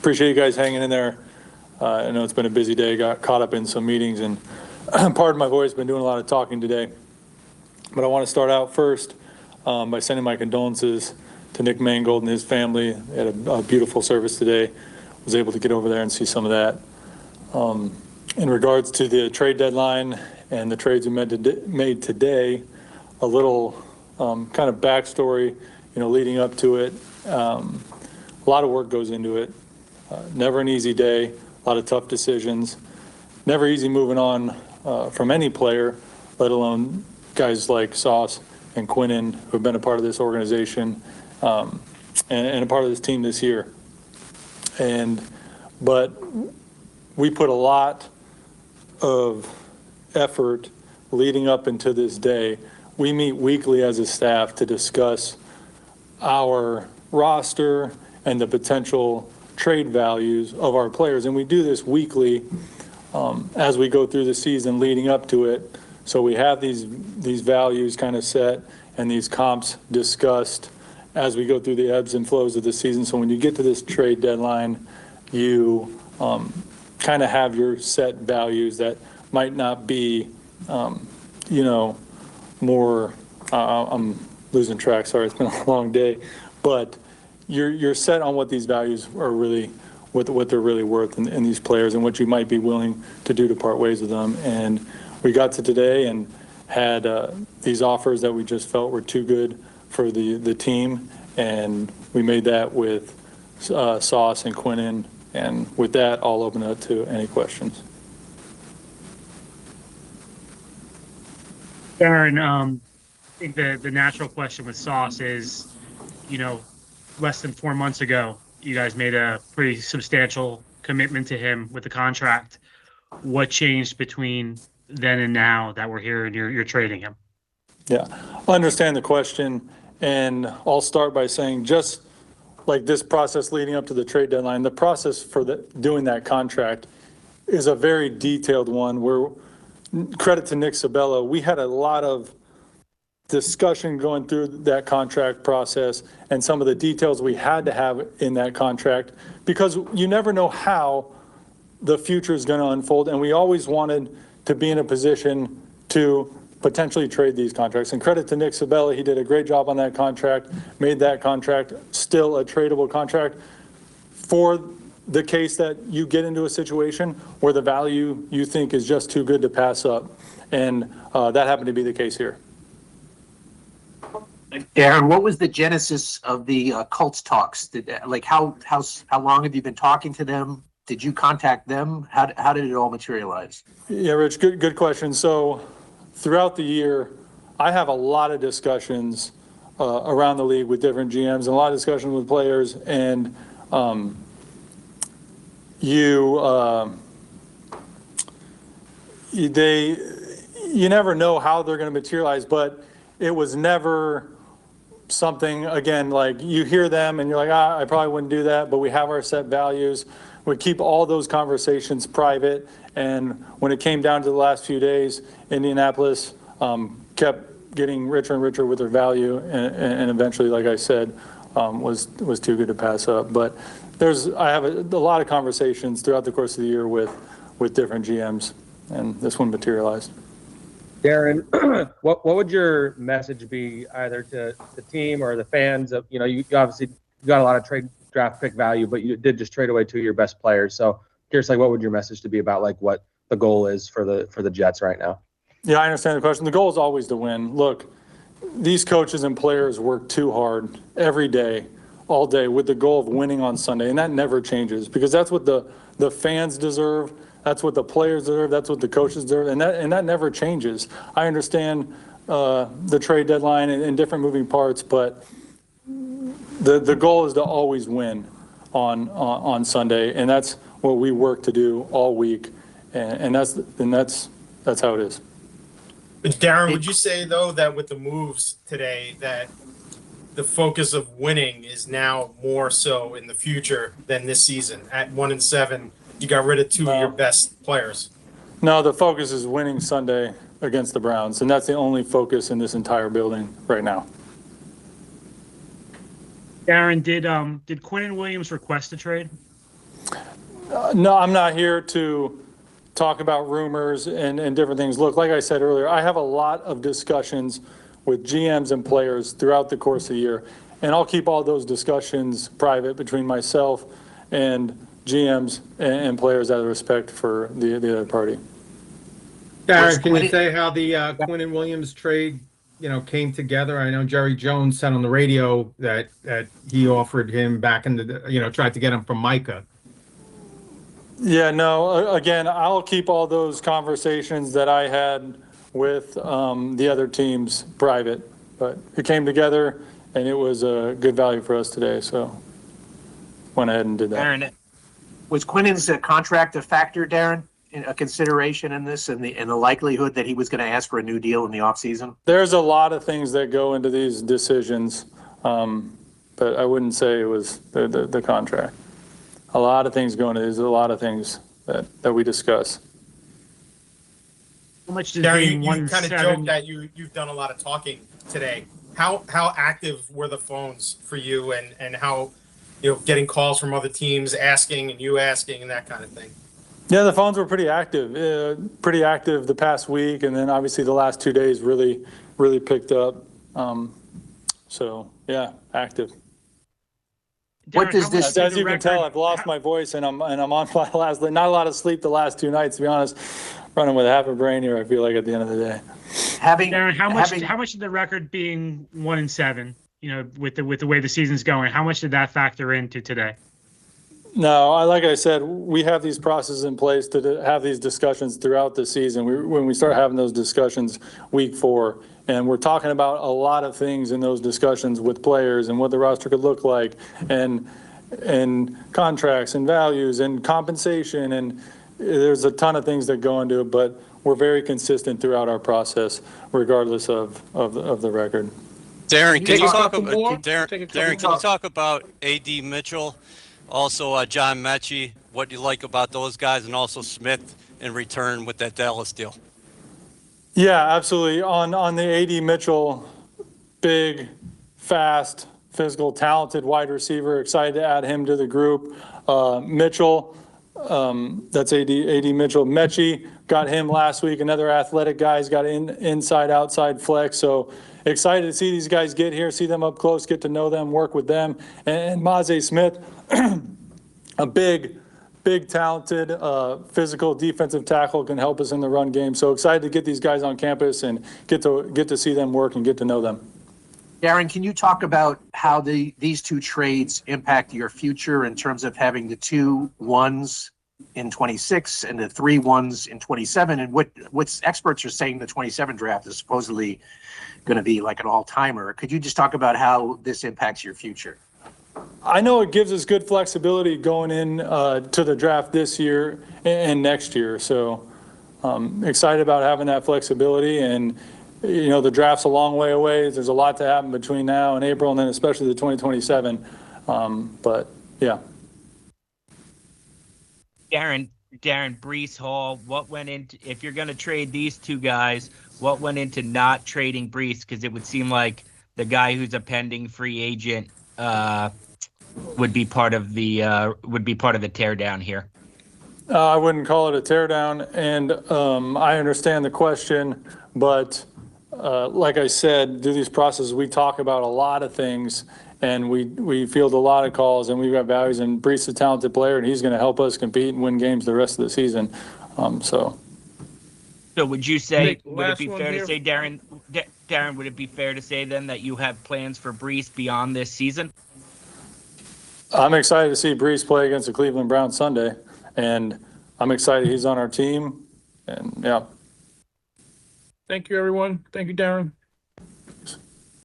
Appreciate you guys hanging in there. I know it's been a busy day. Got caught up in some meetings, and pardon my voice, been doing a lot of talking today. But I want to start out first by sending my condolences to Nick Mangold and his family. They had a beautiful service today. Was able to get over there and see some of that. In regards to the trade deadline and the trades we made today, a little kind of backstory, leading up to it. A lot of work goes into it. Never an easy day. A lot of tough decisions. Never easy moving on from any player, let alone guys like Sauce and Quinnen, who have been a part of this organization and a part of this team this year. But we put a lot of effort leading up into this day. We meet weekly as a staff to discuss our roster and the potential trade values of our players. And we do this weekly as we go through the season leading up to it. So we have these values kind of set and these comps discussed as we go through the ebbs and flows of the season. So when you get to this trade deadline, you kind of have your set values that might not be, more, I'm losing track, sorry, it's been a long day, but you're set on what these values are really, what they're really worth in these players and what you might be willing to do to part ways with them. And we got to today and had these offers that we just felt were too good for the team, and we made that with Sauce and Quinnen. And with that, I'll open it up to any questions. Darren, I think the natural question with Sauce is, less than 4 months ago, you guys made a pretty substantial commitment to him with the contract. What changed between then and now that we're here and you're trading him? Yeah, I understand the question, and I'll start by saying just like this process leading up to the trade deadline, the process for doing that contract is a very detailed one where, credit to Nick Sabella, we had a lot of discussion going through that contract process and some of the details we had to have in that contract, because you never know how the future is going to unfold. And we always wanted to be in a position to potentially trade these contracts. And credit to Nick Sabella, he did a great job on that contract, made that contract still a tradable contract for the case that you get into a situation where the value you think is just too good to pass up. And that happened to be the case here. Darren, what was the genesis of the Colts talks? How long have you been talking to them? Did you contact them? How did it all materialize? Yeah, Rich, good question. So throughout the year, I have a lot of discussions around the league with different GMs and a lot of discussions with players. And you never know how they're going to materialize, but it was never something, again, like you hear them and you're like, I probably wouldn't do that, but we have our set values. We keep all those conversations private. And when it came down to the last few days, Indianapolis kept getting richer and richer with their value, and eventually, like I said, was too good to pass up. But I have a lot of conversations throughout the course of the year with different GMs, and this one materialized. Darren, what would your message be either to the team or the fans? Of you obviously got a lot of trade draft pick value, but you did just trade away two of your best players. So curious, what would your message to be about what the goal is for the Jets right now? Yeah, I understand the question. The goal is always to win. Look, these coaches and players work too hard every day, all day, with the goal of winning on Sunday, and that never changes because that's what the fans deserve. That's what the players deserve. That's what the coaches deserve, and that never changes. I understand the trade deadline and different moving parts, but the goal is to always win on Sunday, and that's what we work to do all week, and that's how it is. Darren, would you say though that with the moves today that the focus of winning is now more so in the future than this season? At 1-7, you got rid of two of your best players. No, the focus is winning Sunday against the Browns, and that's the only focus in this entire building right now. Darren, did Quinnen Williams request a trade? No, I'm not here to talk about rumors and different things. Look, like I said earlier, I have a lot of discussions with GMs and players throughout the course of the year, and I'll keep all those discussions private between myself and GMs and players out of respect for the other party. Darren, can you say how the Quinnen Williams trade, came together? I know Jerry Jones said on the radio that he offered him back in the, tried to get him from Micah. Yeah, no, again, I'll keep all those conversations that I had with the other teams private, but it came together and it was a good value for us today, so went ahead and did that. Darren, Was Quinnen's contract a factor, Darren, in a consideration in this and the likelihood that he was going to ask for a new deal in the offseason? There's a lot of things that go into these decisions, but I wouldn't say it was the contract. A lot of things go into these, a lot of things that we discuss. How much does Darren, being you kind of 1-7 joked that you've done a lot of talking today. How active were the phones for you, and how, getting calls from other teams asking and you asking and that kind of thing? Yeah, the phones were pretty active the past week, and then obviously the last 2 days really picked up. So yeah, active. What Darren, does how this- much did As the you can tell, record- I've lost my voice, and I'm on my last. Not a lot of sleep the last 2 nights, to be honest. Running with half a brain here, I feel like at the end of the day. Darren, how much did the record being 1-7, with the way the season's going, how much did that factor into today? No, like I said, we have these processes in place to have these discussions throughout the season. When we start having those discussions week 4, and we're talking about a lot of things in those discussions with players and what the roster could look like, and contracts and values and compensation, and there's a ton of things that go into it, but we're very consistent throughout our process, regardless of the record. Darren, can you a talk couple about more? Darren? Take a couple Darren, can more. you talk about A.D. Mitchell, also John Mechie, what you like about those guys, and also Smith in return with that Dallas deal? Yeah, absolutely. On the A.D. Mitchell, big, fast, physical, talented wide receiver. Excited to add him to the group. Mitchell, that's A.D. Mitchell. Mechie, got him last week. Another athletic guy. He's got inside, outside flex. So excited to see these guys get here, see them up close, get to know them, work with them. And Maze Smith, a big, talented, physical defensive tackle, can help us in the run game. So excited to get these guys on campus and get to see them work and get to know them. Darren, can you talk about how these 2 trades impact your future in terms of having the 2 1s in 26 and the 3 1s in 27? And what's experts are saying the 27 draft is supposedly going to be like an all-timer. Could you just talk about how this impacts your future? I know it gives us good flexibility going in to the draft this year and next year. So excited about having that flexibility. And, the draft's a long way away. There's a lot to happen between now and April, and then especially the 2027. But, yeah. Darren, Breece Hall, what went into, if you're going to trade these 2 guys, what went into not trading Breece? Because it would seem like the guy who's a pending free agent would be part of the teardown here. I wouldn't call it a teardown, and I understand the question, but like I said, through these processes, we talk about a lot of things, and we field a lot of calls, and we've got values, and Breece is a talented player, and he's going to help us compete and win games the rest of the season. So would you say, Nick, would it last be one fair here. to say, Darren, would it be fair to say then that you have plans for Breece beyond this season? I'm excited to see Breece play against the Cleveland Browns Sunday, and I'm excited he's on our team, and yeah. Thank you, everyone. Thank you, Darren.